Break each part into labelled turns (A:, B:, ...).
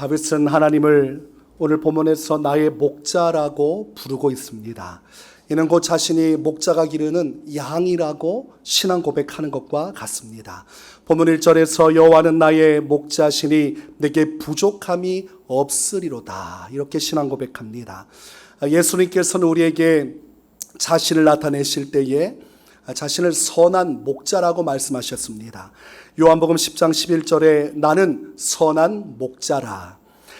A: 다윗은 하나님을 오늘 본문에서 나의 목자라고 부르고 있습니다. 이는 곧 자신이 목자가 기르는 양이라고 신앙 고백하는 것과 같습니다. 본문 1절에서 여호와는 나의 목자시니 내게 부족함이 없으리로다, 이렇게 신앙 고백합니다. 예수님께서는 우리에게 자신을 나타내실 때에 자신을 선한 목자라고 말씀하셨습니다. 요한복음 10장 11절에 나는 선한 목자라.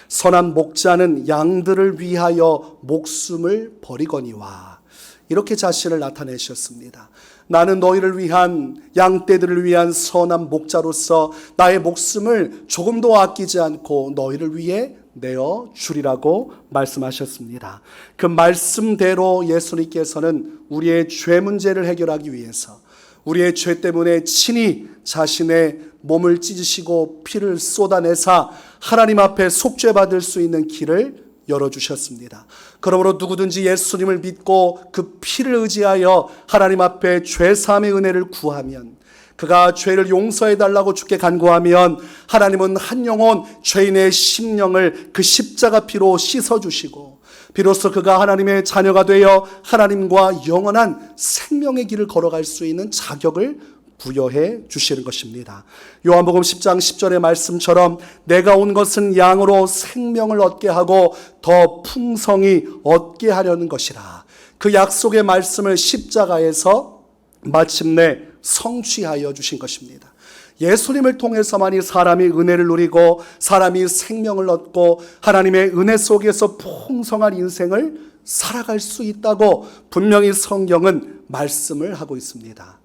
A: 선한 목자는 양들을 위하여 목숨을 버리거니와, 이렇게 자신을 나타내셨습니다. 나는 너희를 위한, 양떼들을 위한 선한 목자로서 나의 목숨을 조금도 아끼지 않고 너희를 위해 내어 주리라고 말씀하셨습니다. 그 말씀대로 예수님께서는 우리의 죄 문제를 해결하기 위해서 우리의 죄 때문에 친히 자신의 몸을 찢으시고 피를 쏟아내사 하나님 앞에 속죄받을 수 있는 길을 열어주셨습니다. 그러므로 누구든지 예수님을 믿고 그 피를 의지하여 하나님 앞에 죄사함의 은혜를 구하면, 그가 죄를 용서해달라고 주께 간구하면 하나님은 한 영혼 죄인의 심령을 그 십자가 피로 씻어주시고 비로소 그가 하나님의 자녀가 되어 하나님과 영원한 생명의 길을 걸어갈 수 있는 자격을 부여해 주시는 것입니다. 요한복음 10장 10절의 말씀처럼 내가 온 것은 양으로 생명을 얻게 하고 더 풍성히 얻게 하려는 것이라. 그 약속의 말씀을 십자가에서 마침내 성취하여 주신 것입니다. 예수님을 통해서만이 사람이 은혜를 누리고 사람이 생명을 얻고 하나님의 은혜 속에서 풍성한 인생을 살아갈 수 있다고 분명히 성경은 말씀을 하고 있습니다.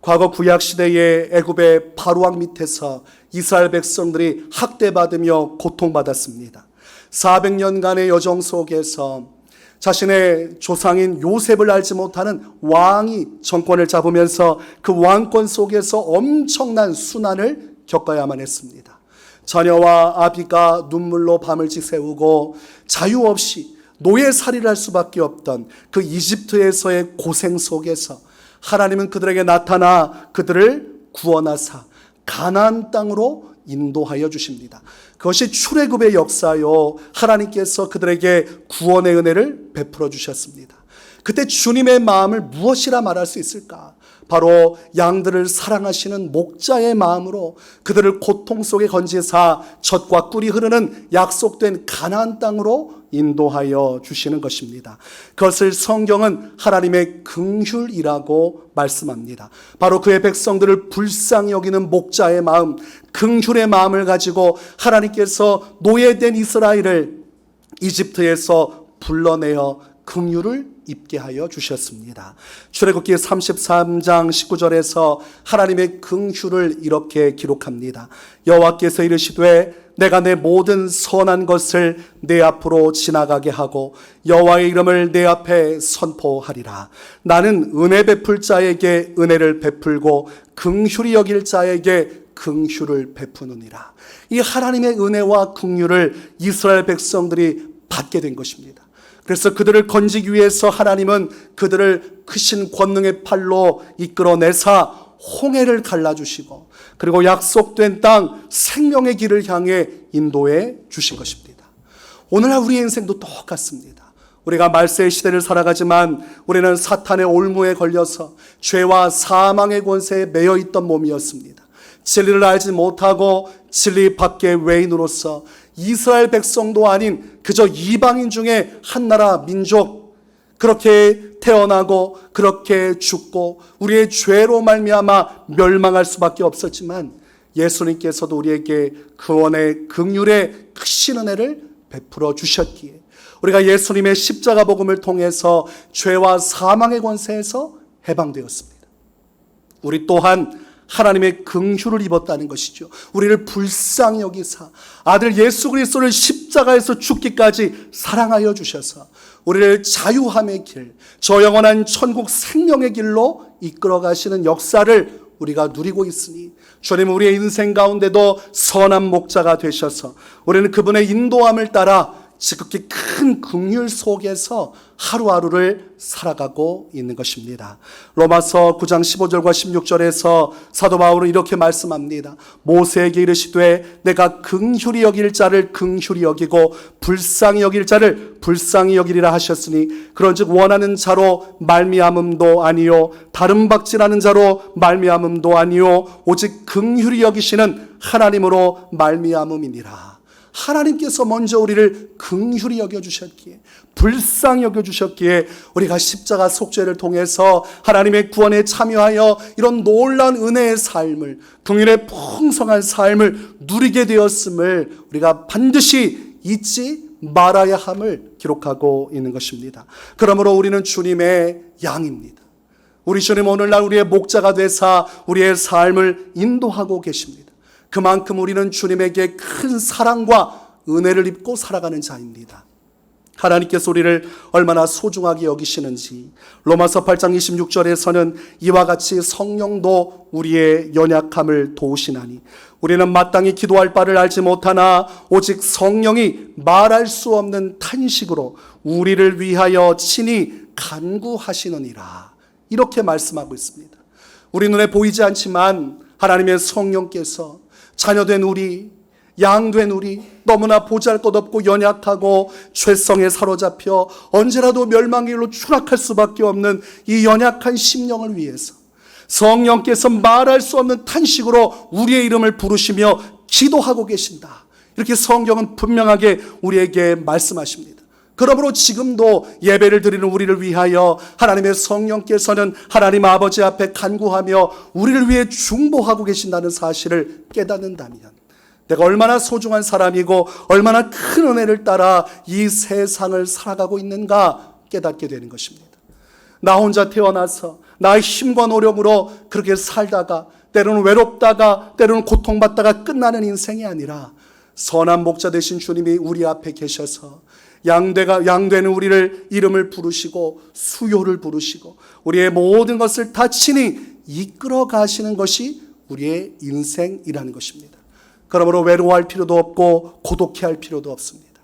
A: 과거 구약시대의 애굽의 바로왕 밑에서 이스라엘 백성들이 학대받으며 고통받았습니다. 400년간의 여정 속에서 자신의 조상인 요셉을 알지 못하는 왕이 정권을 잡으면서 그 왕권 속에서 엄청난 순환을 겪어야만 했습니다. 자녀와 아비가 눈물로 밤을 지새우고 자유 없이 노예살이를 할 수밖에 없던 그 이집트에서의 고생 속에서 하나님은 그들에게 나타나 그들을 구원하사 가나안 땅으로 인도하여 주십니다. 그것이 출애굽의 역사요, 하나님께서 그들에게 구원의 은혜를 베풀어 주셨습니다. 그때 주님의 마음을 무엇이라 말할 수 있을까? 바로 양들을 사랑하시는 목자의 마음으로 그들을 고통 속에 건지사 젖과 꿀이 흐르는 약속된 가나안 땅으로 인도하여 주시는 것입니다. 그것을 성경은 하나님의 긍휼이라고 말씀합니다. 바로 그의 백성들을 불쌍히 여기는 목자의 마음, 긍휼의 마음을 가지고 하나님께서 노예된 이스라엘을 이집트에서 불러내어 긍휼을 입게 하여 주셨습니다. 출애굽기 33장 19절에서 하나님의 긍휼을 이렇게 기록합니다. 여호와께서 이르시되 내가 내 모든 선한 것을 내 앞으로 지나가게 하고 여호와의 이름을 내 앞에 선포하리라. 나는 은혜 베풀 자에게 은혜를 베풀고 긍휼히 여길 자에게 긍휼을 베푸느니라. 이 하나님의 은혜와 긍휼을 이스라엘 백성들이 받게 된 것입니다. 그래서 그들을 건지기 위해서 하나님은 그들을 크신 권능의 팔로 이끌어내사 홍해를 갈라주시고 그리고 약속된 땅 생명의 길을 향해 인도해 주신 것입니다. 오늘날 우리의 인생도 똑같습니다. 우리가 말세의 시대를 살아가지만 우리는 사탄의 올무에 걸려서 죄와 사망의 권세에 매여 있던 몸이었습니다. 진리를 알지 못하고 진리 밖의 외인으로서 이스라엘 백성도 아닌 그저 이방인 중에 한 나라 민족, 그렇게 태어나고 그렇게 죽고 우리의 죄로 말미암아 멸망할 수밖에 없었지만 예수님께서도 우리에게 구원의 긍휼의 크신 은혜를 베풀어 주셨기에 우리가 예수님의 십자가 복음을 통해서 죄와 사망의 권세에서 해방되었습니다. 우리 또한 하나님의 긍휼을 입었다는 것이죠. 우리를 불쌍히 여기사 아들 예수 그리스도를 십자가에서 죽기까지 사랑하여 주셔서 우리를 자유함의 길, 저 영원한 천국 생명의 길로 이끌어 가시는 역사를 우리가 누리고 있으니 주님 우리의 인생 가운데도 선한 목자가 되셔서 우리는 그분의 인도함을 따라 지극히 큰 긍휼 속에서 하루하루를 살아가고 있는 것입니다. 로마서 9장 15절과 16절에서 사도 바울은 이렇게 말씀합니다. 모세에게 이르시되 내가 긍휼히 여길 자를 긍휼히 여기고 불쌍히 여길 자를 불쌍히 여기리라 하셨으니 그런즉 원하는 자로 말미암음도 아니요 다른 박질하는 자로 말미암음도 아니요 오직 긍휼히 여기시는 하나님으로 말미암음이니라. 하나님께서 먼저 우리를 긍휼히 여겨주셨기에, 불쌍히 여겨주셨기에 우리가 십자가 속죄를 통해서 하나님의 구원에 참여하여 이런 놀라운 은혜의 삶을, 긍휼의 풍성한 삶을 누리게 되었음을 우리가 반드시 잊지 말아야 함을 기록하고 있는 것입니다. 그러므로 우리는 주님의 양입니다. 우리 주님 오늘날 우리의 목자가 되사 우리의 삶을 인도하고 계십니다. 그만큼 우리는 주님에게 큰 사랑과 은혜를 입고 살아가는 자입니다. 하나님께서 우리를 얼마나 소중하게 여기시는지 로마서 8장 26절에서는 이와 같이 성령도 우리의 연약함을 도우시나니 우리는 마땅히 기도할 바를 알지 못하나 오직 성령이 말할 수 없는 탄식으로 우리를 위하여 친히 간구하시느니라. 이렇게 말씀하고 있습니다. 우리 눈에 보이지 않지만 하나님의 성령께서 자녀된 우리, 양된 우리, 너무나 보잘것없고 연약하고 죄성에 사로잡혀 언제라도 멸망의 길로 추락할 수밖에 없는 이 연약한 심령을 위해서 성령께서 말할 수 없는 탄식으로 우리의 이름을 부르시며 기도하고 계신다. 이렇게 성경은 분명하게 우리에게 말씀하십니다. 그러므로 지금도 예배를 드리는 우리를 위하여 하나님의 성령께서는 하나님 아버지 앞에 간구하며 우리를 위해 중보하고 계신다는 사실을 깨닫는다면 내가 얼마나 소중한 사람이고 얼마나 큰 은혜를 따라 이 세상을 살아가고 있는가 깨닫게 되는 것입니다. 나 혼자 태어나서 나의 힘과 노력으로 그렇게 살다가 때로는 외롭다가 때로는 고통받다가 끝나는 인생이 아니라 선한 목자 되신 주님이 우리 앞에 계셔서 양되는 우리를 이름을 부르시고 수요를 부르시고 우리의 모든 것을 다 친히 이끌어 가시는 것이 우리의 인생이라는 것입니다. 그러므로 외로워할 필요도 없고 고독해할 필요도 없습니다.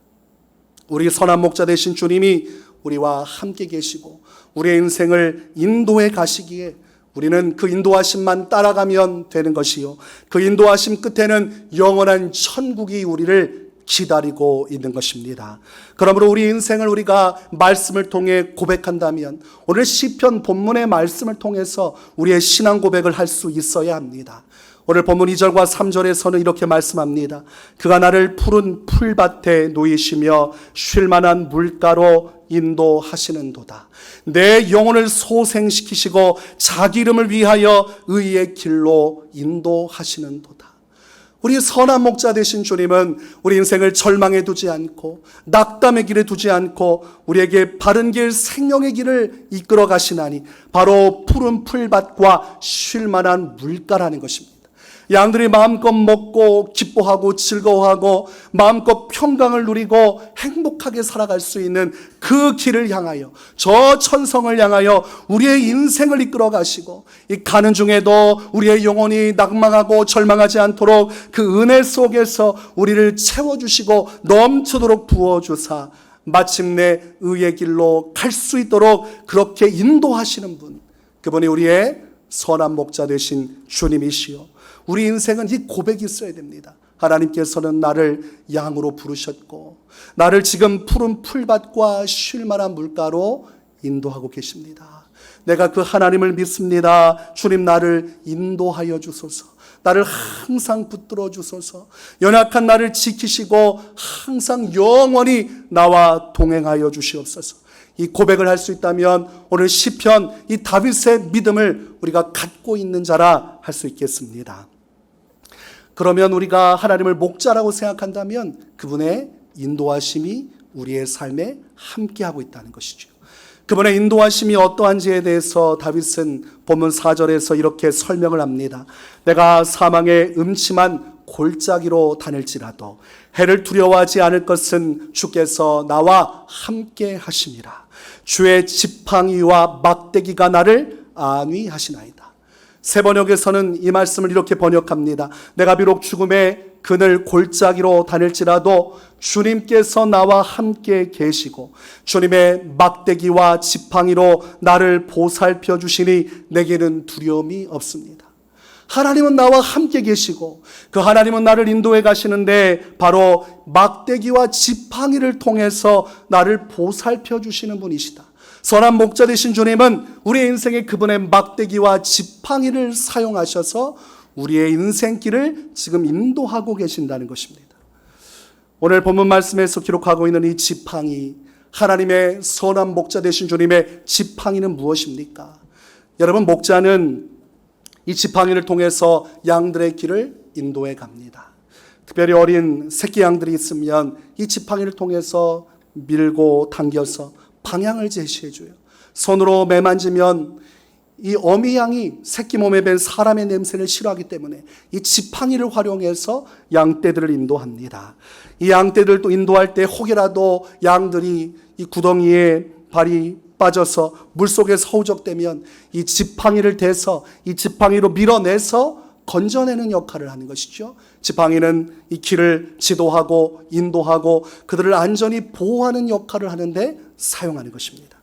A: 우리 선한 목자 되신 주님이 우리와 함께 계시고 우리의 인생을 인도해 가시기에 우리는 그 인도하심만 따라가면 되는 것이요 그 인도하심 끝에는 영원한 천국이 우리를 기다리고 있는 것입니다. 그러므로 우리 인생을 우리가 말씀을 통해 고백한다면 오늘 시편 본문의 말씀을 통해서 우리의 신앙 고백을 할 수 있어야 합니다. 오늘 본문 2절과 3절에서는 이렇게 말씀합니다. 그가 나를 푸른 풀밭에 놓이시며 쉴만한 물가로 인도하시는도다. 내 영혼을 소생시키시고 자기 이름을 위하여 의의 길로 인도하시는도다. 우리 선한 목자 되신 주님은 우리 인생을 절망에 두지 않고 낙담의 길에 두지 않고 우리에게 바른 길 생명의 길을 이끌어 가시나니 바로 푸른 풀밭과 쉴 만한 물가라는 것입니다. 양들이 마음껏 먹고 기뻐하고 즐거워하고 마음껏 평강을 누리고 행복하게 살아갈 수 있는 그 길을 향하여 저 천성을 향하여 우리의 인생을 이끌어 가시고 이 가는 중에도 우리의 영혼이 낙망하고 절망하지 않도록 그 은혜 속에서 우리를 채워주시고 넘치도록 부어주사 마침내 의의 길로 갈 수 있도록 그렇게 인도하시는 분, 그분이 우리의 선한 목자 되신 주님이시요 우리 인생은 이 고백이 있어야 됩니다. 하나님께서는 나를 양으로 부르셨고 나를 지금 푸른 풀밭과 쉴 만한 물가로 인도하고 계십니다. 내가 그 하나님을 믿습니다. 주님 나를 인도하여 주소서. 나를 항상 붙들어 주소서. 연약한 나를 지키시고 항상 영원히 나와 동행하여 주시옵소서. 이 고백을 할 수 있다면 오늘 시편 이 다윗의 믿음을 우리가 갖고 있는 자라 할 수 있겠습니다. 그러면 우리가 하나님을 목자라고 생각한다면 그분의 인도하심이 우리의 삶에 함께하고 있다는 것이죠. 그분의 인도하심이 어떠한지에 대해서 다윗은 본문 4절에서 이렇게 설명을 합니다. 내가 사망의 음침한 골짜기로 다닐지라도 해를 두려워하지 않을 것은 주께서 나와 함께 하심이라. 주의 지팡이와 막대기가 나를 안위하시나이다. 세번역에서는 이 말씀을 이렇게 번역합니다. 내가 비록 죽음의 그늘 골짜기로 다닐지라도 주님께서 나와 함께 계시고 주님의 막대기와 지팡이로 나를 보살펴 주시니 내게는 두려움이 없습니다. 하나님은 나와 함께 계시고 그 하나님은 나를 인도해 가시는데 바로 막대기와 지팡이를 통해서 나를 보살펴 주시는 분이시다. 선한 목자 되신 주님은 우리의 인생에 그분의 막대기와 지팡이를 사용하셔서 우리의 인생길을 지금 인도하고 계신다는 것입니다. 오늘 본문 말씀에서 기록하고 있는 이 지팡이, 하나님의 선한 목자 되신 주님의 지팡이는 무엇입니까? 여러분, 목자는 이 지팡이를 통해서 양들의 길을 인도해 갑니다. 특별히 어린 새끼 양들이 있으면 이 지팡이를 통해서 밀고 당겨서 방향을 제시해 줘요. 손으로 매만지면 이 어미 양이 새끼 몸에 밴 사람의 냄새를 싫어하기 때문에 이 지팡이를 활용해서 양떼들을 인도합니다. 이 양떼들도 인도할 때 혹여라도 양들이 이 구덩이에 발이 빠져서 물속에서 허우적대면 이 지팡이를 대서 이 지팡이로 밀어내서 건져내는 역할을 하는 것이죠. 지팡이는 이 길을 지도하고 인도하고 그들을 안전히 보호하는 역할을 하는데 사용하는 것입니다.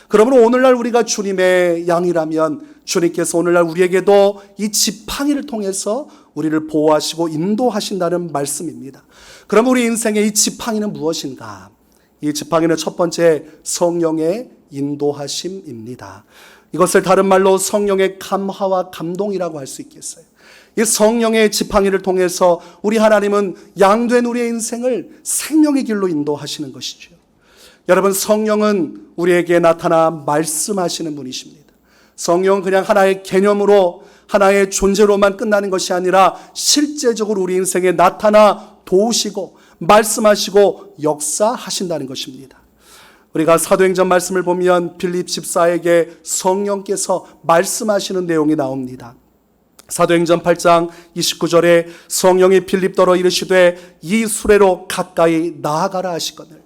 A: 그러므로 오늘날 우리가 주님의 양이라면 주님께서 오늘날 우리에게도 이 지팡이를 통해서 우리를 보호하시고 인도하신다는 말씀입니다. 그럼 우리 인생의 이 지팡이는 무엇인가? 이 지팡이는 첫 번째 성령의 인도하심입니다. 이것을 다른 말로 성령의 감화와 감동이라고 할 수 있겠어요. 이 성령의 지팡이를 통해서 우리 하나님은 양된 우리의 인생을 생명의 길로 인도하시는 것이죠. 여러분, 성령은 우리에게 나타나 말씀하시는 분이십니다. 성령은 그냥 하나의 개념으로 하나의 존재로만 끝나는 것이 아니라 실제적으로 우리 인생에 나타나 도우시고 말씀하시고 역사하신다는 것입니다. 우리가 사도행전 말씀을 보면 빌립 집사에게 성령께서 말씀하시는 내용이 나옵니다. 사도행전 8장 29절에 성령이 빌립더러 이르시되 이 수레로 가까이 나아가라 하시거늘.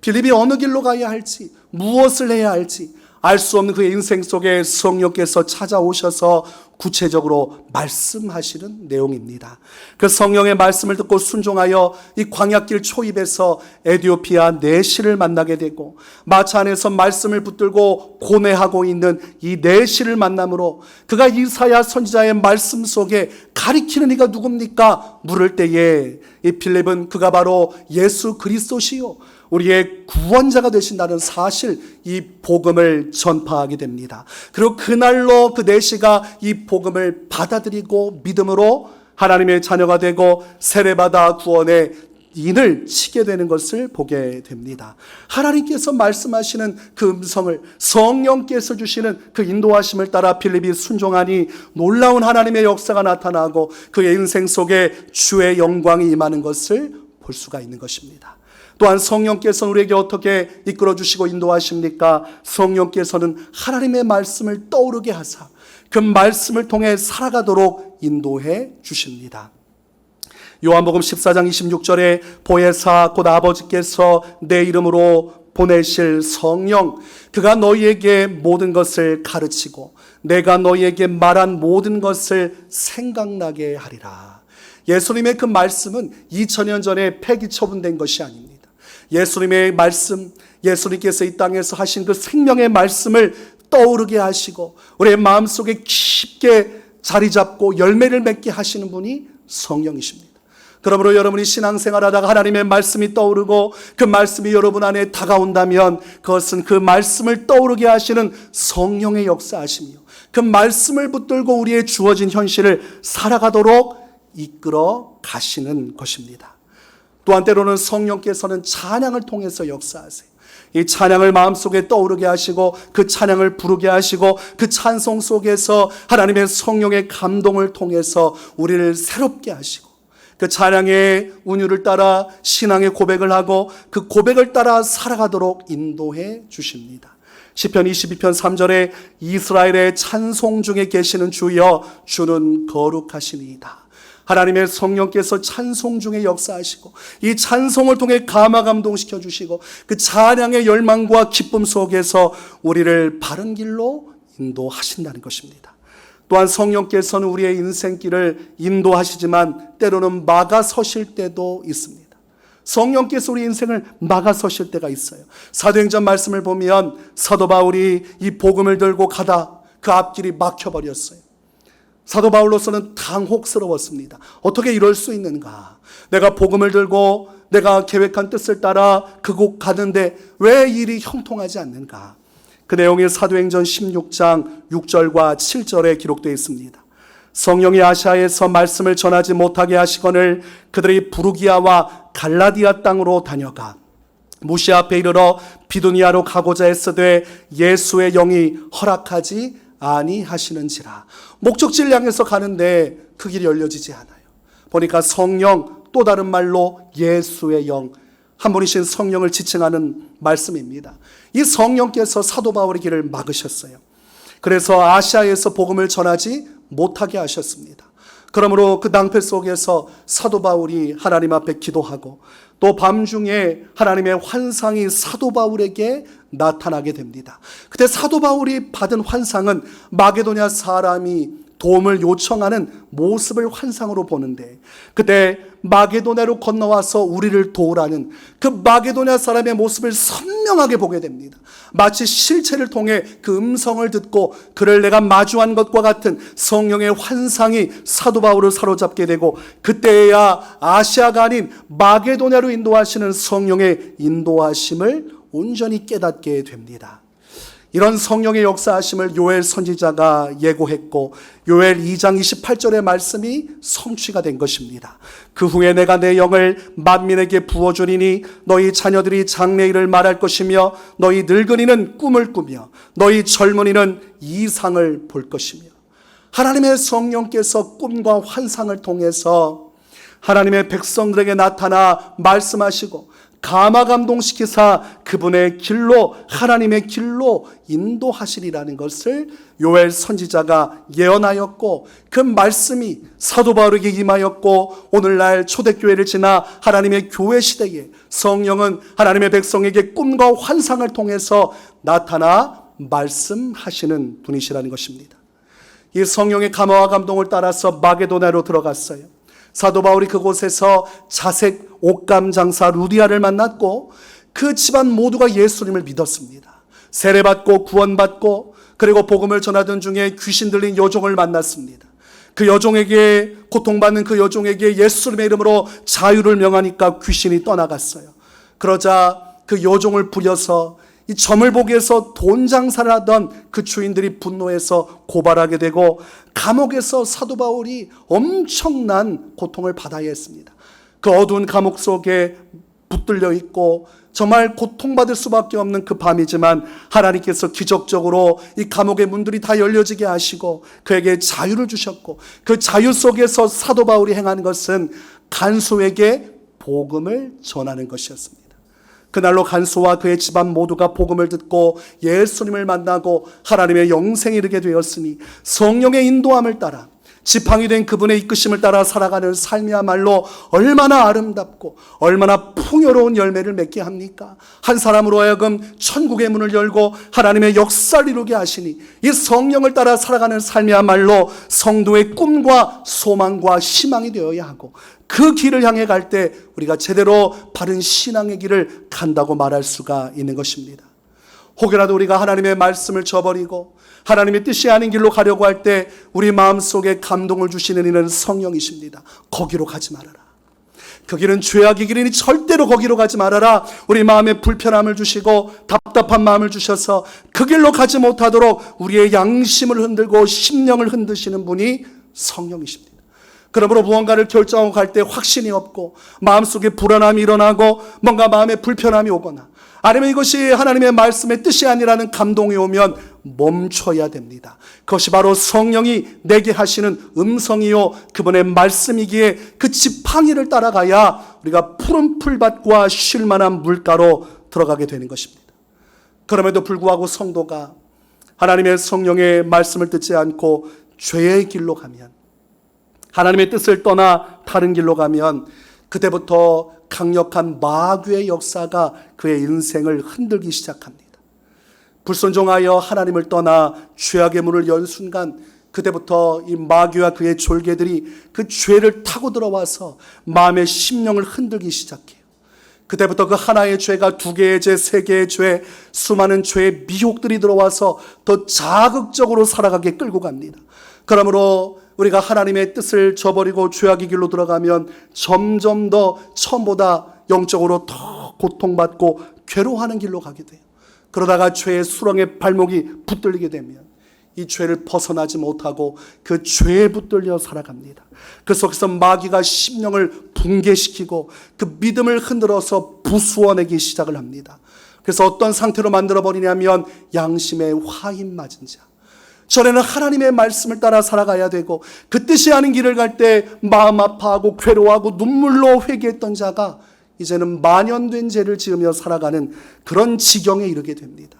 A: 빌립이 어느 길로 가야 할지, 무엇을 해야 할지 알 수 없는 그의 인생 속에 성령께서 찾아오셔서 구체적으로 말씀하시는 내용입니다. 그 성령의 말씀을 듣고 순종하여 이 광야길 초입에서 에디오피아 내시를 만나게 되고 마차 안에서 말씀을 붙들고 고뇌하고 있는 이 내시를 만남으로 그가 이사야 선지자의 말씀 속에 가리키는 이가 누굽니까? 물을 때에 이 빌립은 그가 바로 예수 그리스도시요 우리의 구원자가 되신다는 사실, 이 복음을 전파하게 됩니다. 그리고 그날로 그 내시가 이 복음을 받아들이고 믿음으로 하나님의 자녀가 되고 세례받아 구원의 인을 치게 되는 것을 보게 됩니다. 하나님께서 말씀하시는 그 음성을, 성령께서 주시는 그 인도하심을 따라 빌립이 순종하니 놀라운 하나님의 역사가 나타나고 그의 인생 속에 주의 영광이 임하는 것을 볼 수가 있는 것입니다. 또한 성령께서는 우리에게 어떻게 이끌어 주시고 인도하십니까? 성령께서는 하나님의 말씀을 떠오르게 하사 그 말씀을 통해 살아가도록 인도해 주십니다. 요한복음 14장 26절에 보혜사 곧 아버지께서 내 이름으로 보내실 성령, 그가 너희에게 모든 것을 가르치고 내가 너희에게 말한 모든 것을 생각나게 하리라. 예수님의 그 말씀은 2000년 전에 폐기 처분된 것이 아닙니다. 예수님의 말씀, 예수님께서 이 땅에서 하신 그 생명의 말씀을 떠오르게 하시고 우리의 마음속에 깊게 자리 잡고 열매를 맺게 하시는 분이 성령이십니다. 그러므로 여러분이 신앙생활하다가 하나님의 말씀이 떠오르고 그 말씀이 여러분 안에 다가온다면 그것은 그 말씀을 떠오르게 하시는 성령의 역사하시며 그 말씀을 붙들고 우리의 주어진 현실을 살아가도록 이끌어 가시는 것입니다. 또한 때로는 성령께서는 찬양을 통해서 역사하세요. 이 찬양을 마음속에 떠오르게 하시고 그 찬양을 부르게 하시고 그 찬송 속에서 하나님의 성령의 감동을 통해서 우리를 새롭게 하시고 그 찬양의 운율을 따라 신앙의 고백을 하고 그 고백을 따라 살아가도록 인도해 주십니다. 시편 22편 3절에 이스라엘의 찬송 중에 계시는 주여 주는 거룩하시니이다. 하나님의 성령께서 찬송 중에 역사하시고 이 찬송을 통해 감화 감동시켜 주시고 그 찬양의 열망과 기쁨 속에서 우리를 바른 길로 인도하신다는 것입니다. 또한 성령께서는 우리의 인생길을 인도하시지만 때로는 막아서실 때도 있습니다. 성령께서 우리 인생을 막아서실 때가 있어요. 사도행전 말씀을 보면 사도 바울이 이 복음을 들고 가다 그 앞길이 막혀버렸어요. 사도 바울로서는 당혹스러웠습니다. 어떻게 이럴 수 있는가? 내가 복음을 들고 내가 계획한 뜻을 따라 그곳 가는데 왜 일이 형통하지 않는가? 그 내용이 사도행전 16장 6절과 7절에 기록되어 있습니다. 성령이 아시아에서 말씀을 전하지 못하게 하시거늘 그들이 부르기아와 갈라디아 땅으로 다녀가 무시 앞에 이르러 비두니아로 가고자 했으되 예수의 영이 허락하지 아니하시는지라. 목적지를 향해서 가는데 그 길이 열려지지 않아요. 보니까 성령, 또 다른 말로 예수의 영, 한 분이신 성령을 지칭하는 말씀입니다. 이 성령께서 사도 바울의 길을 막으셨어요. 그래서 아시아에서 복음을 전하지 못하게 하셨습니다. 그러므로 그 낭패 속에서 사도 바울이 하나님 앞에 기도하고 또 밤중에 하나님의 환상이 사도 바울에게 나타나게 됩니다. 그때 사도 바울이 받은 환상은 마게도냐 사람이 도움을 요청하는 모습을 환상으로 보는데 그때 마게도냐로 건너와서 우리를 도우라는 그 마게도냐 사람의 모습을 선명하게 보게 됩니다. 마치 실체를 통해 그 음성을 듣고 그를 내가 마주한 것과 같은 성령의 환상이 사도 바울을 사로잡게 되고 그때야 아시아가 아닌 마게도냐로 인도하시는 성령의 인도하심을 온전히 깨닫게 됩니다. 이런 성령의 역사하심을 요엘 선지자가 예고했고 요엘 2장 28절의 말씀이 성취가 된 것입니다. 그 후에 내가 내 영을 만민에게 부어주리니 너희 자녀들이 장래일을 말할 것이며 너희 늙은이는 꿈을 꾸며 너희 젊은이는 이상을 볼 것이며. 하나님의 성령께서 꿈과 환상을 통해서 하나님의 백성들에게 나타나 말씀하시고 감화감동시키사 그분의 길로 하나님의 길로 인도하시리라는 것을 요엘 선지자가 예언하였고 그 말씀이 사도 바울에게 임하였고 오늘날 초대교회를 지나 하나님의 교회 시대에 성령은 하나님의 백성에게 꿈과 환상을 통해서 나타나 말씀하시는 분이시라는 것입니다. 이 성령의 감화와 감동을 따라서 마게도냐로 들어갔어요. 사도 바울이 그곳에서 자색 옷감 장사 루디아를 만났고 그 집안 모두가 예수님을 믿었습니다. 세례받고 구원받고 그리고 복음을 전하던 중에 귀신 들린 여종을 만났습니다. 그 여종에게 고통받는 그 여종에게 예수님의 이름으로 자유를 명하니까 귀신이 떠나갔어요. 그러자 그 여종을 부려서 이 점을 보기 위해서 돈 장사를 하던 그 주인들이 분노해서 고발하게 되고 감옥에서 사도 바울이 엄청난 고통을 받아야 했습니다. 그 어두운 감옥 속에 붙들려 있고 정말 고통받을 수밖에 없는 그 밤이지만 하나님께서 기적적으로 이 감옥의 문들이 다 열려지게 하시고 그에게 자유를 주셨고 그 자유 속에서 사도 바울이 행하는 것은 간수에게 복음을 전하는 것이었습니다. 그날로 간수와 그의 집안 모두가 복음을 듣고 예수님을 만나고 하나님의 영생에 이르게 되었으니 성령의 인도함을 따라 지팡이 된 그분의 이끄심을 따라 살아가는 삶이야말로 얼마나 아름답고 얼마나 풍요로운 열매를 맺게 합니까? 한 사람으로 하여금 천국의 문을 열고 하나님의 역사를 이루게 하시니 이 성령을 따라 살아가는 삶이야말로 성도의 꿈과 소망과 희망이 되어야 하고 그 길을 향해 갈 때 우리가 제대로 바른 신앙의 길을 간다고 말할 수가 있는 것입니다. 혹여라도 우리가 하나님의 말씀을 저버리고 하나님의 뜻이 아닌 길로 가려고 할 때 우리 마음속에 감동을 주시는 이는 성령이십니다. 거기로 가지 말아라. 그 길은 죄악의 길이니 절대로 거기로 가지 말아라. 우리 마음에 불편함을 주시고 답답한 마음을 주셔서 그 길로 가지 못하도록 우리의 양심을 흔들고 심령을 흔드시는 분이 성령이십니다. 그러므로 무언가를 결정하고 갈 때 확신이 없고 마음속에 불안함이 일어나고 뭔가 마음에 불편함이 오거나 아니면 이것이 하나님의 말씀의 뜻이 아니라는 감동이 오면 멈춰야 됩니다. 그것이 바로 성령이 내게 하시는 음성이요 그분의 말씀이기에 그 지팡이를 따라가야 우리가 푸른 풀밭과 쉴 만한 물가로 들어가게 되는 것입니다. 그럼에도 불구하고 성도가 하나님의 성령의 말씀을 듣지 않고 죄의 길로 가면 하나님의 뜻을 떠나 다른 길로 가면 그때부터 강력한 마귀의 역사가 그의 인생을 흔들기 시작합니다. 불순종하여 하나님을 떠나 죄악의 문을 연 순간 그때부터 이 마귀와 그의 졸개들이 그 죄를 타고 들어와서 마음의 심령을 흔들기 시작해요. 그때부터 그 하나의 죄가 두 개의 죄, 세 개의 죄, 수많은 죄의 미혹들이 들어와서 더 자극적으로 살아가게 끌고 갑니다. 그러므로 우리가 하나님의 뜻을 저버리고 죄악의 길로 들어가면 점점 더 처음보다 영적으로 더 고통받고 괴로워하는 길로 가게 돼요. 그러다가 죄의 수렁에 발목이 붙들리게 되면 이 죄를 벗어나지 못하고 그 죄에 붙들려 살아갑니다. 그 속에서 마귀가 심령을 붕괴시키고 그 믿음을 흔들어서 부수어내기 시작을 합니다. 그래서 어떤 상태로 만들어버리냐면 양심의 화인 맞은 자. 전에는 하나님의 말씀을 따라 살아가야 되고 그 뜻이 아닌 길을 갈 때 마음 아파하고 괴로워하고 눈물로 회개했던 자가 이제는 만연된 죄를 지으며 살아가는 그런 지경에 이르게 됩니다.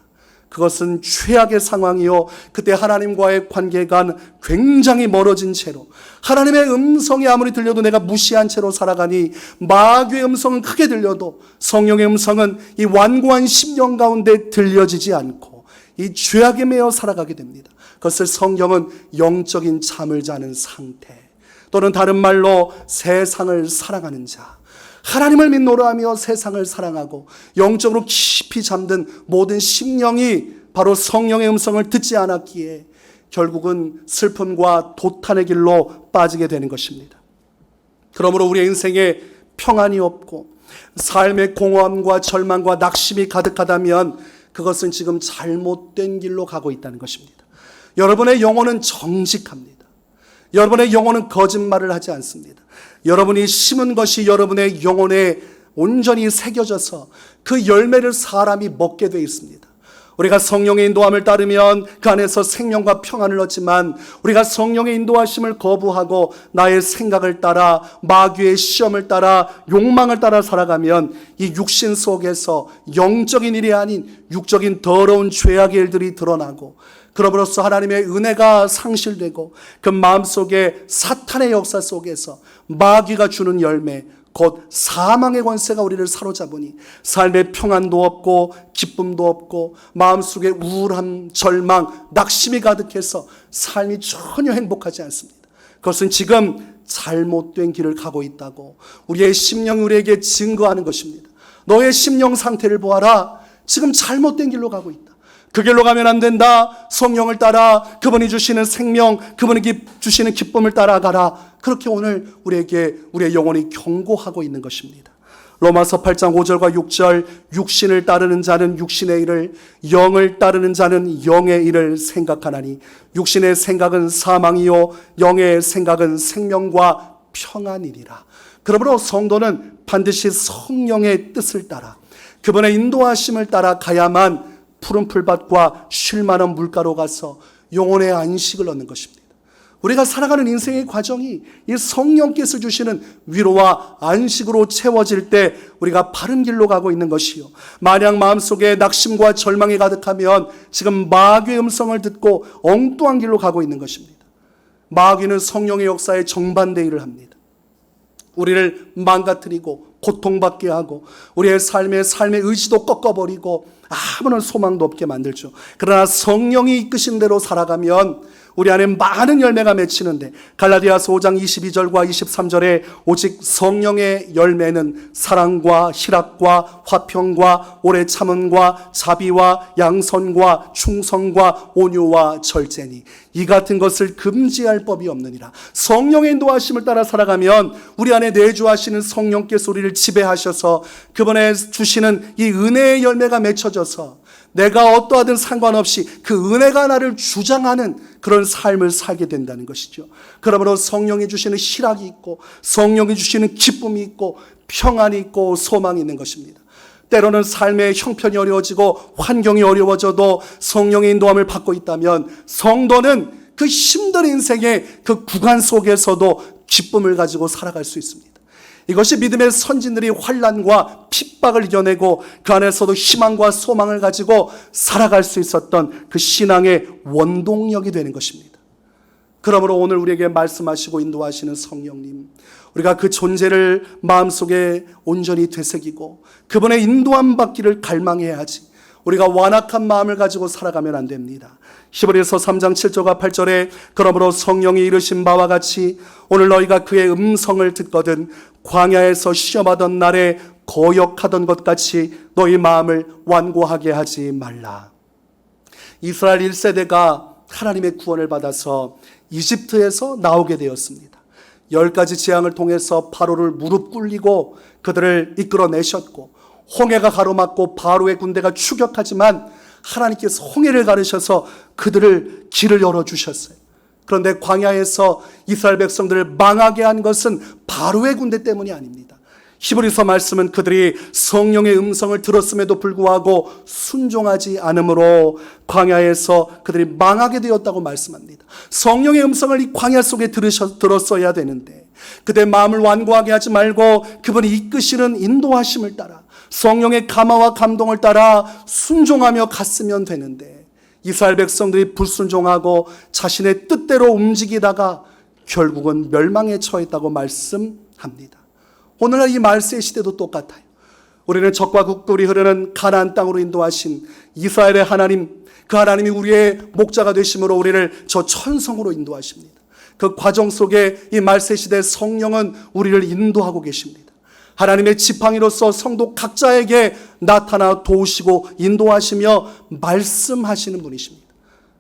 A: 그것은 최악의 상황이요, 그때 하나님과의 관계가 굉장히 멀어진 채로 하나님의 음성이 아무리 들려도 내가 무시한 채로 살아가니 마귀의 음성은 크게 들려도 성령의 음성은 이 완고한 심령 가운데 들려지지 않고 이 죄악에 매여 살아가게 됩니다. 그것을 성경은 영적인 잠을 자는 상태, 또는 다른 말로 세상을 사랑하는 자, 하나님을 믿노라 하며 세상을 사랑하고 영적으로 깊이 잠든 모든 심령이 바로 성령의 음성을 듣지 않았기에 결국은 슬픔과 도탄의 길로 빠지게 되는 것입니다. 그러므로 우리의 인생에 평안이 없고 삶의 공허함과 절망과 낙심이 가득하다면 그것은 지금 잘못된 길로 가고 있다는 것입니다. 여러분의 영혼은 정직합니다. 여러분의 영혼은 거짓말을 하지 않습니다. 여러분이 심은 것이 여러분의 영혼에 온전히 새겨져서 그 열매를 사람이 먹게 되어 있습니다. 우리가 성령의 인도함을 따르면 그 안에서 생명과 평안을 얻지만 우리가 성령의 인도하심을 거부하고 나의 생각을 따라 마귀의 시험을 따라 욕망을 따라 살아가면 이 육신 속에서 영적인 일이 아닌 육적인 더러운 죄악의 일들이 드러나고 그럼으로써 하나님의 은혜가 상실되고 그 마음속에 사탄의 역사 속에서 마귀가 주는 열매, 곧 사망의 권세가 우리를 사로잡으니 삶의 평안도 없고 기쁨도 없고 마음속에 우울함, 절망, 낙심이 가득해서 삶이 전혀 행복하지 않습니다. 그것은 지금 잘못된 길을 가고 있다고 우리의 심령이 우리에게 증거하는 것입니다. 너의 심령 상태를 보아라. 지금 잘못된 길로 가고 있다. 그 길로 가면 안 된다. 성령을 따라 그분이 주시는 생명, 그분이 주시는 기쁨을 따라가라. 그렇게 오늘 우리에게 우리의 영혼이 경고하고 있는 것입니다. 로마서 8장 5절과 6절, 육신을 따르는 자는 육신의 일을, 영을 따르는 자는 영의 일을 생각하나니 육신의 생각은 사망이요 영의 생각은 생명과 평안이니라. 그러므로 성도는 반드시 성령의 뜻을 따라 그분의 인도하심을 따라 가야만 푸른 풀밭과 쉴 만한 물가로 가서 영혼의 안식을 얻는 것입니다. 우리가 살아가는 인생의 과정이 이 성령께서 주시는 위로와 안식으로 채워질 때 우리가 바른 길로 가고 있는 것이요, 만약 마음속에 낙심과 절망이 가득하면 지금 마귀의 음성을 듣고 엉뚱한 길로 가고 있는 것입니다. 마귀는 성령의 역사에 정반대 일을 합니다. 우리를 망가뜨리고 고통받게 하고 우리의 삶의 의지도 꺾어버리고 아무런 소망도 없게 만들죠. 그러나 성령이 이끄신 대로 살아가면 우리 안에 많은 열매가 맺히는데 갈라디아서 5장 22절과 23절에 오직 성령의 열매는 사랑과 희락과 화평과 오래 참음과 자비와 양선과 충성과 온유와 절제니 이 같은 것을 금지할 법이 없느니라. 성령의 인도하심을 따라 살아가면 우리 안에 내주하시는 성령께서 우리를 지배하셔서 그분의 주시는 이 은혜의 열매가 맺혀져서 내가 어떠하든 상관없이 그 은혜가 나를 주장하는 그런 삶을 살게 된다는 것이죠. 그러므로 성령이 주시는 희락이 있고 성령이 주시는 기쁨이 있고 평안이 있고 소망이 있는 것입니다. 때로는 삶의 형편이 어려워지고 환경이 어려워져도 성령의 인도함을 받고 있다면 성도는 그 힘든 인생의 그 구간 속에서도 기쁨을 가지고 살아갈 수 있습니다. 이것이 믿음의 선진들이 환난과 핍박을 이겨내고 그 안에서도 희망과 소망을 가지고 살아갈 수 있었던 그 신앙의 원동력이 되는 것입니다. 그러므로 오늘 우리에게 말씀하시고 인도하시는 성령님, 우리가 그 존재를 마음속에 온전히 되새기고 그분의 인도함 받기를 갈망해야 하지. 우리가 완악한 마음을 가지고 살아가면 안 됩니다. 히브리서 3장 7절과 8절에 그러므로 성령이 이르신 바와 같이 오늘 너희가 그의 음성을 듣거든 광야에서 시험하던 날에 거역하던 것 같이 너희 마음을 완고하게 하지 말라. 이스라엘 1세대가 하나님의 구원을 받아서 이집트에서 나오게 되었습니다. 10가지 재앙을 통해서 바로를 무릎 꿇리고 그들을 이끌어내셨고, 홍해가 가로막고 바로의 군대가 추격하지만 하나님께서 홍해를 가르셔서 그들을 길을 열어주셨어요. 그런데 광야에서 이스라엘 백성들을 망하게 한 것은 바로의 군대 때문이 아닙니다. 히브리서 말씀은 그들이 성령의 음성을 들었음에도 불구하고 순종하지 않으므로 광야에서 그들이 망하게 되었다고 말씀합니다. 성령의 음성을 이 광야 속에 들었어야 되는데 그들의 마음을 완고하게 하지 말고 그분이 이끄시는 인도하심을 따라 성령의 감화와 감동을 따라 순종하며 갔으면 되는데 이스라엘 백성들이 불순종하고 자신의 뜻대로 움직이다가 결국은 멸망에 처했다고 말씀합니다. 오늘날 이 말세의 시대도 똑같아요. 우리는 적과 국돌이 흐르는 가나안 땅으로 인도하신 이스라엘의 하나님, 그 하나님이 우리의 목자가 되심으로 우리를 저 천성으로 인도하십니다. 그 과정 속에 이 말세 시대 성령은 우리를 인도하고 계십니다. 하나님의 지팡이로서 성도 각자에게 나타나 도우시고 인도하시며 말씀하시는 분이십니다.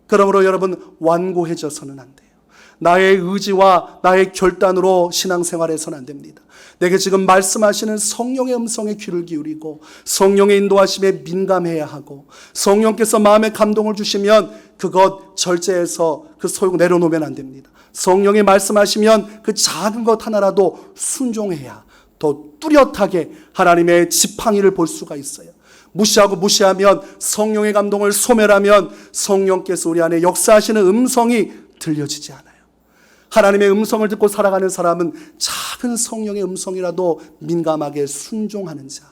A: 그러므로 여러분 완고해져서는 안 돼요. 나의 의지와 나의 결단으로 신앙생활해서는 안 됩니다. 내게 지금 말씀하시는 성령의 음성에 귀를 기울이고 성령의 인도하심에 민감해야 하고, 성령께서 마음에 감동을 주시면 그것 절제해서 그 소용 내려놓으면 안 됩니다. 성령이 말씀하시면 그 작은 것 하나라도 순종해야 더 뚜렷하게 하나님의 지팡이를 볼 수가 있어요. 무시하면 성령의 감동을 소멸하면 성령께서 우리 안에 역사하시는 음성이 들려지지 않아요. 하나님의 음성을 듣고 살아가는 사람은 작은 성령의 음성이라도 민감하게 순종하는 자,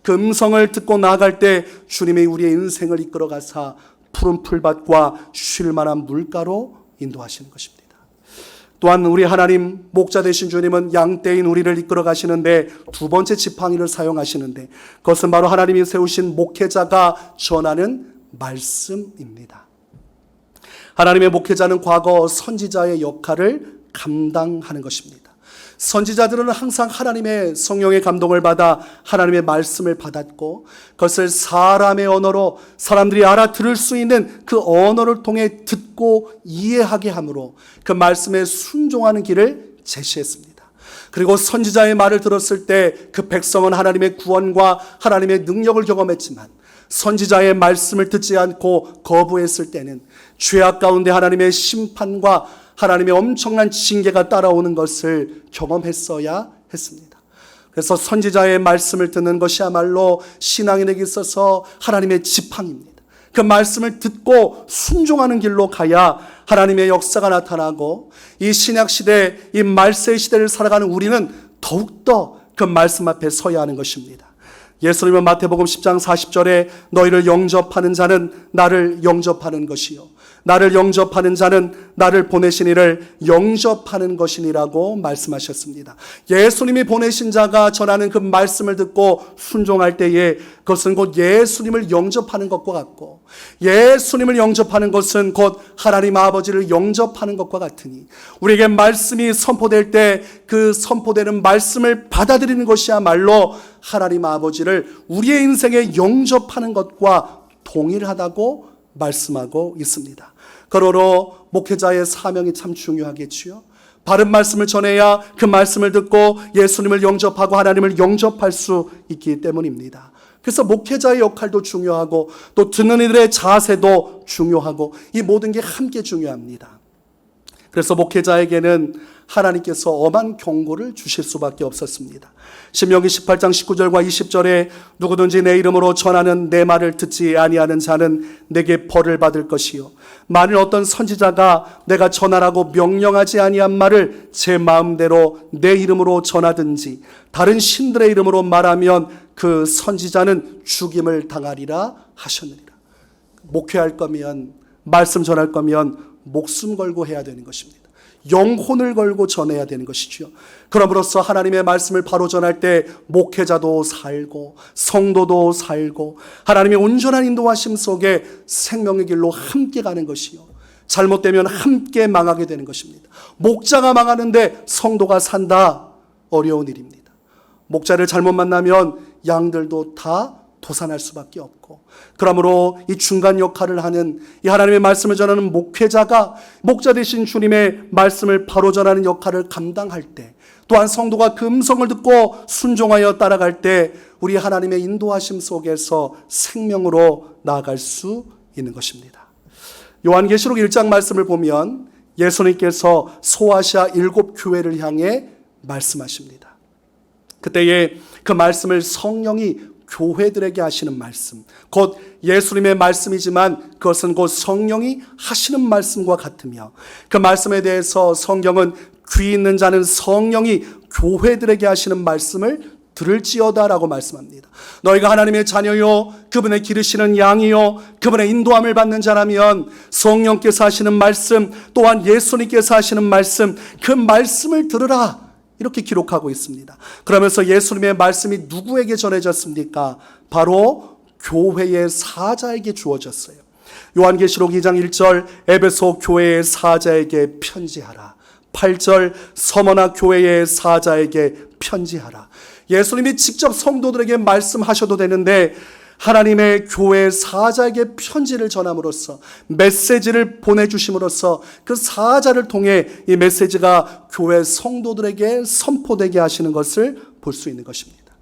A: 그 음성을 듣고 나아갈 때 주님이 우리의 인생을 이끌어가사 푸른 풀밭과 쉴 만한 물가로 인도하시는 것입니다. 또한 우리 하나님 목자 되신 주님은 양떼인 우리를 이끌어 가시는데 두 번째 지팡이를 사용하시는데 그것은 바로 하나님이 세우신 목회자가 전하는 말씀입니다. 하나님의 목회자는 과거 선지자의 역할을 감당하는 것입니다. 선지자들은 항상 하나님의 성령의 감동을 받아 하나님의 말씀을 받았고 그것을 사람의 언어로 사람들이 알아들을 수 있는 그 언어를 통해 듣고 이해하게 함으로 그 말씀에 순종하는 길을 제시했습니다. 그리고 선지자의 말을 들었을 때 그 백성은 하나님의 구원과 하나님의 능력을 경험했지만 선지자의 말씀을 듣지 않고 거부했을 때는 죄악 가운데 하나님의 심판과 하나님의 엄청난 징계가 따라오는 것을 경험했어야 했습니다. 그래서 선지자의 말씀을 듣는 것이야말로 신앙인에게 있어서 하나님의 지팡이입니다. 그 말씀을 듣고 순종하는 길로 가야 하나님의 역사가 나타나고 이 신약시대, 이 말세의 시대를 살아가는 우리는 더욱더 그 말씀 앞에 서야 하는 것입니다. 예수님은 마태복음 10장 40절에 너희를 영접하는 자는 나를 영접하는 것이요 나를 영접하는 자는 나를 보내신 이를 영접하는 것이니라고 말씀하셨습니다. 예수님이 보내신 자가 전하는 그 말씀을 듣고 순종할 때에 그것은 곧 예수님을 영접하는 것과 같고 예수님을 영접하는 것은 곧 하나님 아버지를 영접하는 것과 같으니 우리에게 말씀이 선포될 때 그 선포되는 말씀을 받아들이는 것이야말로 하나님 아버지를 우리의 인생에 영접하는 것과 동일하다고 말씀하고 있습니다. 그러므로 목회자의 사명이 참 중요하겠지요. 바른 말씀을 전해야 그 말씀을 듣고 예수님을 영접하고 하나님을 영접할 수 있기 때문입니다. 그래서 목회자의 역할도 중요하고 또 듣는 이들의 자세도 중요하고 이 모든 게 함께 중요합니다. 그래서 목회자에게는 하나님께서 엄한 경고를 주실 수밖에 없었습니다. 신명기 18장 19절과 20절에 누구든지 내 이름으로 전하는 내 말을 듣지 아니하는 자는 내게 벌을 받을 것이요 만일 어떤 선지자가 내가 전하라고 명령하지 아니한 말을 제 마음대로 내 이름으로 전하든지 다른 신들의 이름으로 말하면 그 선지자는 죽임을 당하리라 하셨느니라. 목회할 거면 말씀 전할 거면 목숨 걸고 해야 되는 것입니다. 영혼을 걸고 전해야 되는 것이죠. 그럼으로써 하나님의 말씀을 바로 전할 때 목회자도 살고 성도도 살고 하나님의 온전한 인도하심 속에 생명의 길로 함께 가는 것이요, 잘못되면 함께 망하게 되는 것입니다. 목자가 망하는데 성도가 산다, 어려운 일입니다. 목자를 잘못 만나면 양들도 다 도산할 수밖에 없고, 그러므로 이 중간 역할을 하는 이 하나님의 말씀을 전하는 목회자가 목자 되신 주님의 말씀을 바로 전하는 역할을 감당할 때, 또한 성도가 그 음성을 듣고 순종하여 따라갈 때 우리 하나님의 인도하심 속에서 생명으로 나아갈 수 있는 것입니다. 요한계시록 1장 말씀을 보면 예수님께서 소아시아 7교회를 향해 말씀하십니다. 그때에 그 말씀을 성령이 교회들에게 하시는 말씀, 곧 예수님의 말씀이지만 그것은 곧 성령이 하시는 말씀과 같으며, 그 말씀에 대해서 성경은 귀 있는 자는 성령이 교회들에게 하시는 말씀을 들을지어다라고 말씀합니다. 너희가 하나님의 자녀요, 그분의 기르시는 양이요, 그분의 인도함을 받는 자라면 성령께서 하시는 말씀, 또한 예수님께서 하시는 말씀, 그 말씀을 들으라, 이렇게 기록하고 있습니다. 그러면서 예수님의 말씀이 누구에게 전해졌습니까? 바로 교회의 사자에게 주어졌어요. 요한계시록 2장 1절 에베소 교회의 사자에게 편지하라. 8절 서머나 교회의 사자에게 편지하라. 예수님이 직접 성도들에게 말씀하셔도 되는데 하나님의 교회 사자에게 편지를 전함으로써, 메시지를 보내주심으로써 그 사자를 통해 이 메시지가 교회 성도들에게 선포되게 하시는 것을 볼 수 있는 것입니다.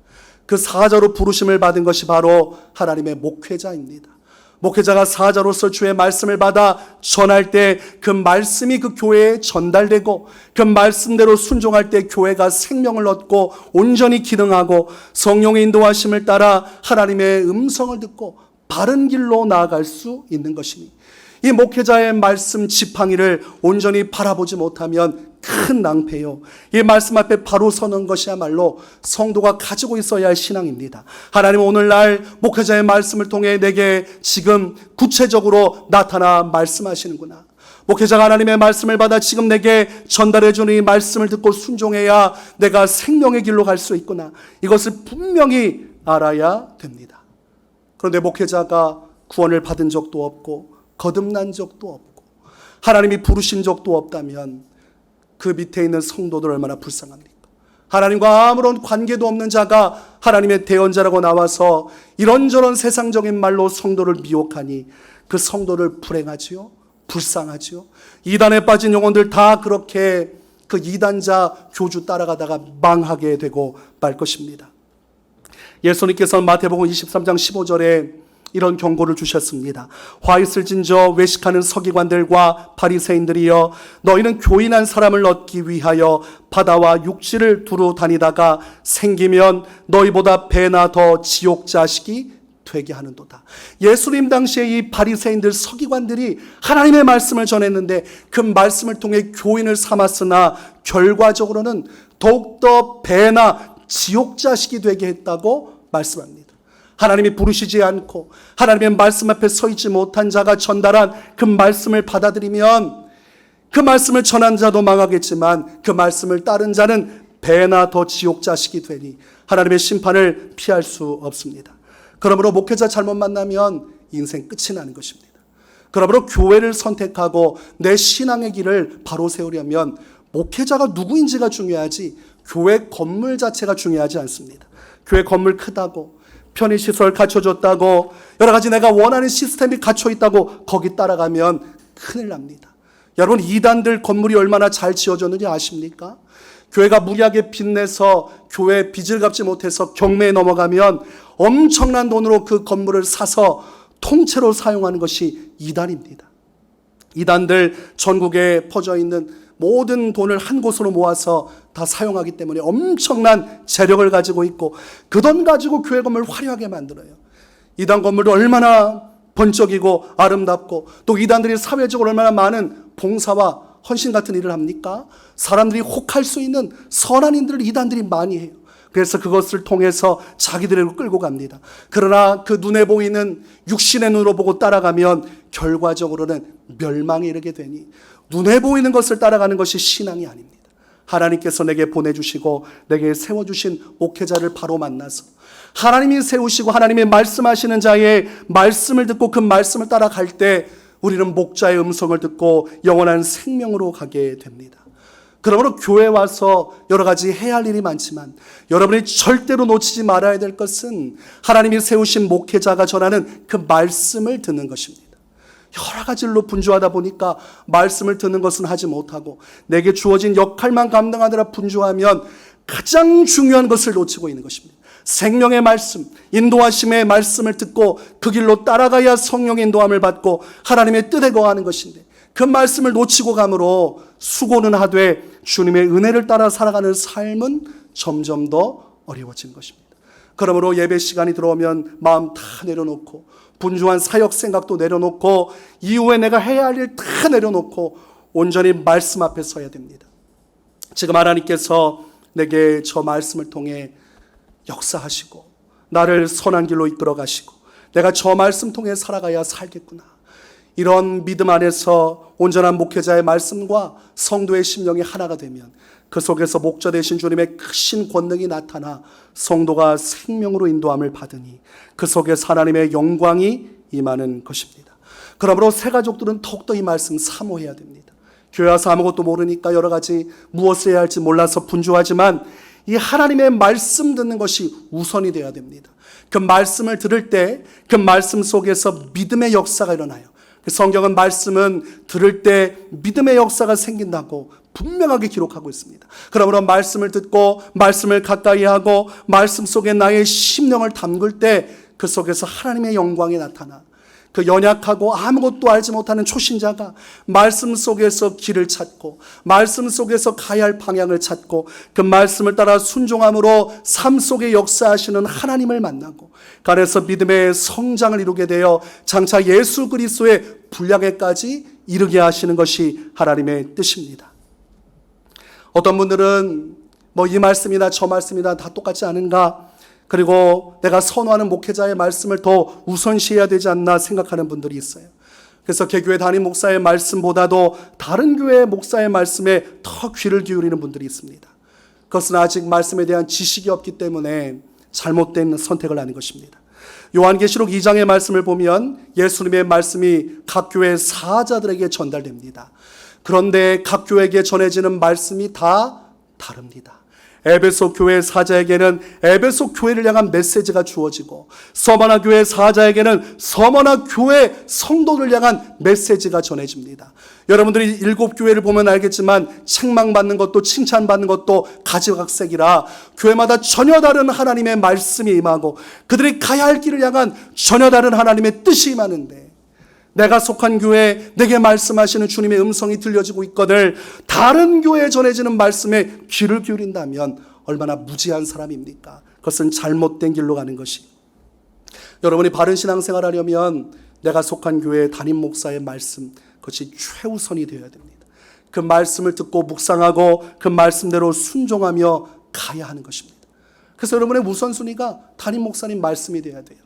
A: 그 사자로 부르심을 받은 것이 바로 하나님의 목회자입니다. 목회자가 사자로서 주의 말씀을 받아 전할 때 그 말씀이 그 교회에 전달되고, 그 말씀대로 순종할 때 교회가 생명을 얻고 온전히 기능하고 성령의 인도하심을 따라 하나님의 음성을 듣고 바른 길로 나아갈 수 있는 것이니, 이 목회자의 말씀 지팡이를 온전히 바라보지 못하면 큰 낭패요. 이 말씀 앞에 바로 서는 것이야말로 성도가 가지고 있어야 할 신앙입니다. 하나님은 오늘날 목회자의 말씀을 통해 내게 지금 구체적으로 나타나 말씀하시는구나. 목회자가 하나님의 말씀을 받아 지금 내게 전달해 주는 이 말씀을 듣고 순종해야 내가 생명의 길로 갈 수 있구나. 이것을 분명히 알아야 됩니다. 그런데 목회자가 구원을 받은 적도 없고 거듭난 적도 없고 하나님이 부르신 적도 없다면 그 밑에 있는 성도들 얼마나 불쌍합니까? 하나님과 아무런 관계도 없는 자가 하나님의 대언자라고 나와서 이런저런 세상적인 말로 성도를 미혹하니 그 성도를 불행하지요, 불쌍하지요. 이단에 빠진 영혼들 다 그렇게 그 이단자 교주 따라가다가 망하게 되고 말 것입니다. 예수님께서는 마태복음 23장 15절에 이런 경고를 주셨습니다. 화 있을진저 외식하는 서기관들과 바리새인들이여, 너희는 교인한 사람을 얻기 위하여 바다와 육지를 두루 다니다가 생기면 너희보다 배나 더 지옥 자식이 되게 하는도다. 예수님 당시에 이 바리새인들 서기관들이 하나님의 말씀을 전했는데 그 말씀을 통해 교인을 삼았으나 결과적으로는 더욱더 배나 지옥 자식이 되게 했다고 말씀합니다. 하나님이 부르시지 않고 하나님의 말씀 앞에 서 있지 못한 자가 전달한 그 말씀을 받아들이면 그 말씀을 전한 자도 망하겠지만 그 말씀을 따른 자는 배나 더 지옥 자식이 되니 하나님의 심판을 피할 수 없습니다. 그러므로 목회자 잘못 만나면 인생 끝이 나는 것입니다. 그러므로 교회를 선택하고 내 신앙의 길을 바로 세우려면 목회자가 누구인지가 중요하지 교회 건물 자체가 중요하지 않습니다. 교회 건물 크다고 편의시설 갖춰줬다고 여러 가지 내가 원하는 시스템이 갖춰있다고 거기 따라가면 큰일 납니다. 여러분, 이단들 건물이 얼마나 잘 지어졌는지 아십니까? 교회가 무리하게 빚내서 교회 빚을 갚지 못해서 경매에 넘어가면 엄청난 돈으로 그 건물을 사서 통째로 사용하는 것이 이단입니다. 이단들 전국에 퍼져 있는 모든 돈을 한 곳으로 모아서 다 사용하기 때문에 엄청난 재력을 가지고 있고 그 돈 가지고 교회 건물을 화려하게 만들어요. 이단 건물도 얼마나 번쩍이고 아름답고 또 이단들이 사회적으로 얼마나 많은 봉사와 헌신 같은 일을 합니까? 사람들이 혹할 수 있는 선한 일들을 이단들이 많이 해요. 그래서 그것을 통해서 자기들을 끌고 갑니다. 그러나 그 눈에 보이는 육신의 눈으로 보고 따라가면 결과적으로는 멸망에 이르게 되니 눈에 보이는 것을 따라가는 것이 신앙이 아닙니다. 하나님께서 내게 보내주시고 내게 세워주신 목회자를 바로 만나서 하나님이 세우시고 하나님이 말씀하시는 자의 말씀을 듣고 그 말씀을 따라갈 때 우리는 목자의 음성을 듣고 영원한 생명으로 가게 됩니다. 그러므로 교회에 와서 여러 가지 해야 할 일이 많지만 여러분이 절대로 놓치지 말아야 될 것은 하나님이 세우신 목회자가 전하는 그 말씀을 듣는 것입니다. 여러 가지 일로 분주하다 보니까 말씀을 듣는 것은 하지 못하고 내게 주어진 역할만 감당하느라 분주하면 가장 중요한 것을 놓치고 있는 것입니다. 생명의 말씀, 인도하심의 말씀을 듣고 그 길로 따라가야 성령의 인도함을 받고 하나님의 뜻에 거하는 것인데 그 말씀을 놓치고 감으로 수고는 하되 주님의 은혜를 따라 살아가는 삶은 점점 더 어려워진 것입니다. 그러므로 예배 시간이 들어오면 마음 다 내려놓고 분주한 사역 생각도 내려놓고 이후에 내가 해야 할 일 다 내려놓고 온전히 말씀 앞에 서야 됩니다. 지금 하나님께서 내게 저 말씀을 통해 역사하시고 나를 선한 길로 이끌어 가시고 내가 저 말씀 통해 살아가야 살겠구나. 이런 믿음 안에서 온전한 목회자의 말씀과 성도의 심령이 하나가 되면 그 속에서 목자 되신 주님의 크신 권능이 나타나 성도가 생명으로 인도함을 받으니 그 속에서 하나님의 영광이 임하는 것입니다. 그러므로 새 가족들은 더욱더 이 말씀 사모해야 됩니다. 교회 와서 아무것도 모르니까 여러 가지 무엇을 해야 할지 몰라서 분주하지만 이 하나님의 말씀 듣는 것이 우선이 되어야 됩니다. 그 말씀을 들을 때 그 말씀 속에서 믿음의 역사가 일어나요. 성경은 말씀은 들을 때 믿음의 역사가 생긴다고 분명하게 기록하고 있습니다. 그러므로 말씀을 듣고 말씀을 가까이 하고 말씀 속에 나의 심령을 담글 때 그 속에서 하나님의 영광이 나타나 그 연약하고 아무것도 알지 못하는 초신자가 말씀 속에서 길을 찾고 말씀 속에서 가야 할 방향을 찾고 그 말씀을 따라 순종함으로 삶 속에 역사하시는 하나님을 만나고 그 안에서 믿음의 성장을 이루게 되어 장차 예수 그리스도의 분량에까지 이르게 하시는 것이 하나님의 뜻입니다. 어떤 분들은 이 말씀이나 저 말씀이나 다 똑같지 않은가? 그리고 내가 선호하는 목회자의 말씀을 더 우선시해야 되지 않나 생각하는 분들이 있어요. 그래서 개교회 담임 목사의 말씀보다도 다른 교회 목사의 말씀에 더 귀를 기울이는 분들이 있습니다. 그것은 아직 말씀에 대한 지식이 없기 때문에 잘못된 선택을 하는 것입니다. 요한계시록 2장의 말씀을 보면 예수님의 말씀이 각 교회 사자들에게 전달됩니다. 그런데 각 교회에게 전해지는 말씀이 다 다릅니다. 에베소 교회 사자에게는 에베소 교회를 향한 메시지가 주어지고 서머나 교회 사자에게는 서머나 교회 성도를 향한 메시지가 전해집니다. 여러분들이 7교회를 보면 알겠지만 책망받는 것도 칭찬받는 것도 가지각색이라 교회마다 전혀 다른 하나님의 말씀이 임하고 그들이 가야 할 길을 향한 전혀 다른 하나님의 뜻이 임하는데 내가 속한 교회에 내게 말씀하시는 주님의 음성이 들려지고 있거늘 다른 교회에 전해지는 말씀에 귀를 기울인다면 얼마나 무지한 사람입니까? 그것은 잘못된 길로 가는 것이. 여러분이 바른 신앙생활 하려면 내가 속한 교회의 담임 목사의 말씀, 그것이 최우선이 되어야 됩니다. 그 말씀을 듣고 묵상하고 그 말씀대로 순종하며 가야 하는 것입니다. 그래서 여러분의 우선순위가 담임 목사님 말씀이 되어야 돼요.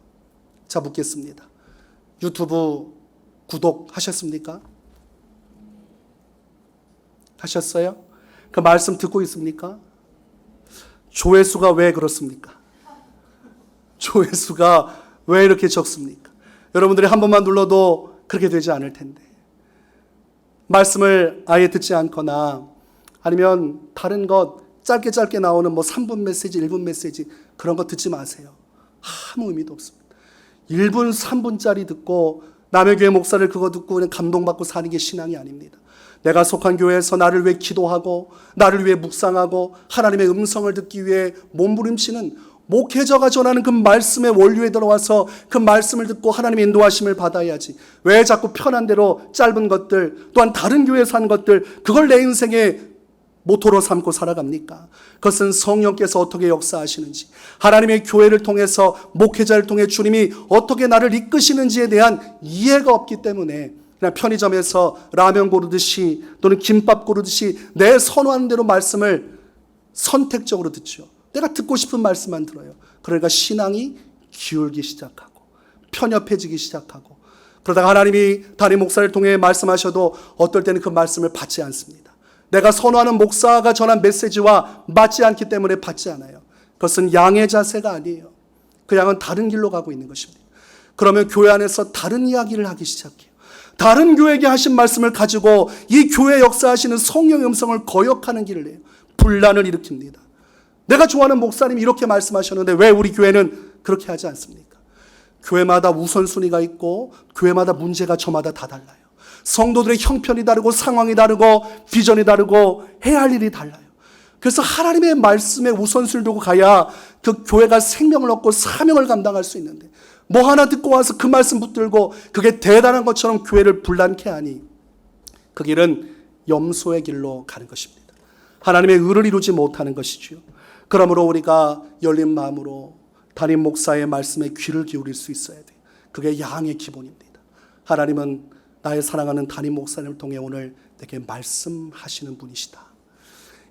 A: 자, 묻겠습니다. 유튜브 구독하셨습니까? 하셨어요? 그 말씀 듣고 있습니까? 조회수가 왜 그렇습니까? 조회수가 왜 이렇게 적습니까? 여러분들이 한 번만 눌러도 그렇게 되지 않을 텐데. 말씀을 아예 듣지 않거나 아니면 다른 것 짧게 나오는 3분 메시지, 1분 메시지 그런 거 듣지 마세요. 아무 의미도 없습니다. 1분, 3분짜리 듣고 남의 교회 목사를 그거 듣고 그냥 감동받고 사는 게 신앙이 아닙니다. 내가 속한 교회에서 나를 위해 기도하고 나를 위해 묵상하고 하나님의 음성을 듣기 위해 몸부림치는 목회자가 전하는 그 말씀의 원류에 들어와서 그 말씀을 듣고 하나님의 인도하심을 받아야지. 왜 자꾸 편한 대로 짧은 것들 또한 다른 교회에서 한 것들 그걸 내 인생의 모토로 삼고 살아갑니까? 그것은 성령께서 어떻게 역사하시는지 하나님의 교회를 통해서 목회자를 통해 주님이 어떻게 나를 이끄시는지에 대한 이해가 없기 때문에 그냥 편의점에서 라면 고르듯이 또는 김밥 고르듯이 내 선호하는 대로 말씀을 선택적으로 듣죠. 내가 듣고 싶은 말씀만 들어요. 그러니까 신앙이 기울기 시작하고 편협해지기 시작하고 그러다가 하나님이 담임 목사를 통해 말씀하셔도 어떨 때는 그 말씀을 받지 않습니다. 내가 선호하는 목사가 전한 메시지와 맞지 않기 때문에 받지 않아요. 그것은 양의 자세가 아니에요. 그 양은 다른 길로 가고 있는 것입니다. 그러면 교회 안에서 다른 이야기를 하기 시작해요. 다른 교회에게 하신 말씀을 가지고 이 교회 역사하시는 성령의 음성을 거역하는 길을 해요. 분란을 일으킵니다. 내가 좋아하는 목사님이 이렇게 말씀하셨는데 왜 우리 교회는 그렇게 하지 않습니까? 교회마다 우선순위가 있고 교회마다 문제가 저마다 다 달라요. 성도들의 형편이 다르고 상황이 다르고 비전이 다르고 해야 할 일이 달라요. 그래서 하나님의 말씀에 우선순위를 두고 가야 그 교회가 생명을 얻고 사명을 감당할 수 있는데 뭐 하나 듣고 와서 그 말씀 붙들고 그게 대단한 것처럼 교회를 분란케 하니 그 길은 염소의 길로 가는 것입니다. 하나님의 의를 이루지 못하는 것이지요. 그러므로 우리가 열린 마음으로 담임 목사의 말씀에 귀를 기울일 수 있어야 돼요. 그게 양의 기본입니다. 하나님은 나의 사랑하는 담임 목사님을 통해 오늘 내게 말씀하시는 분이시다.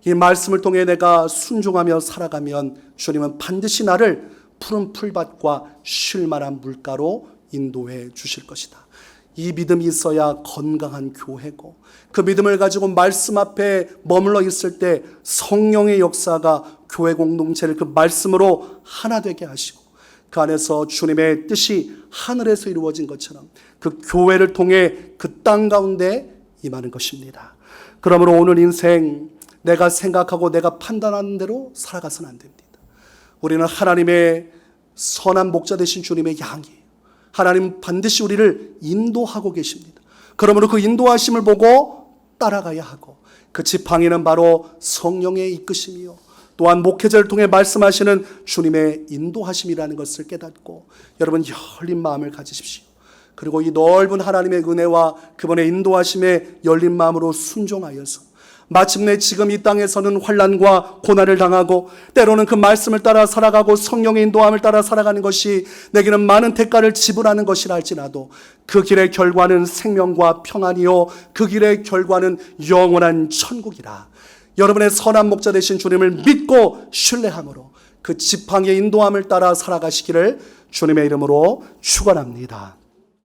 A: 이 말씀을 통해 내가 순종하며 살아가면 주님은 반드시 나를 푸른 풀밭과 쉴 만한 물가로 인도해 주실 것이다. 이 믿음이 있어야 건강한 교회고 그 믿음을 가지고 말씀 앞에 머물러 있을 때 성령의 역사가 교회 공동체를 그 말씀으로 하나 되게 하시고 그 안에서 주님의 뜻이 하늘에서 이루어진 것처럼 그 교회를 통해 그 땅 가운데 임하는 것입니다. 그러므로 오늘 인생 내가 생각하고 내가 판단하는 대로 살아가서는 안 됩니다. 우리는 하나님의 선한 목자 되신 주님의 양이에요. 하나님 반드시 우리를 인도하고 계십니다. 그러므로 그 인도하심을 보고 따라가야 하고 그 지팡이는 바로 성령의 이끄심이요 또한 목회자를 통해 말씀하시는 주님의 인도하심이라는 것을 깨닫고 여러분 열린 마음을 가지십시오. 그리고 이 넓은 하나님의 은혜와 그분의 인도하심에 열린 마음으로 순종하여서 마침내 지금 이 땅에서는 환난과 고난을 당하고 때로는 그 말씀을 따라 살아가고 성령의 인도함을 따라 살아가는 것이 내게는 많은 대가를 지불하는 것이라 할지라도 그 길의 결과는 생명과 평안이요 그 길의 결과는 영원한 천국이라. 여러분의 선한 목자 되신 주님을 믿고 신뢰함으로 그 지팡이의 인도함을 따라 살아가시기를 주님의 이름으로 축원합니다.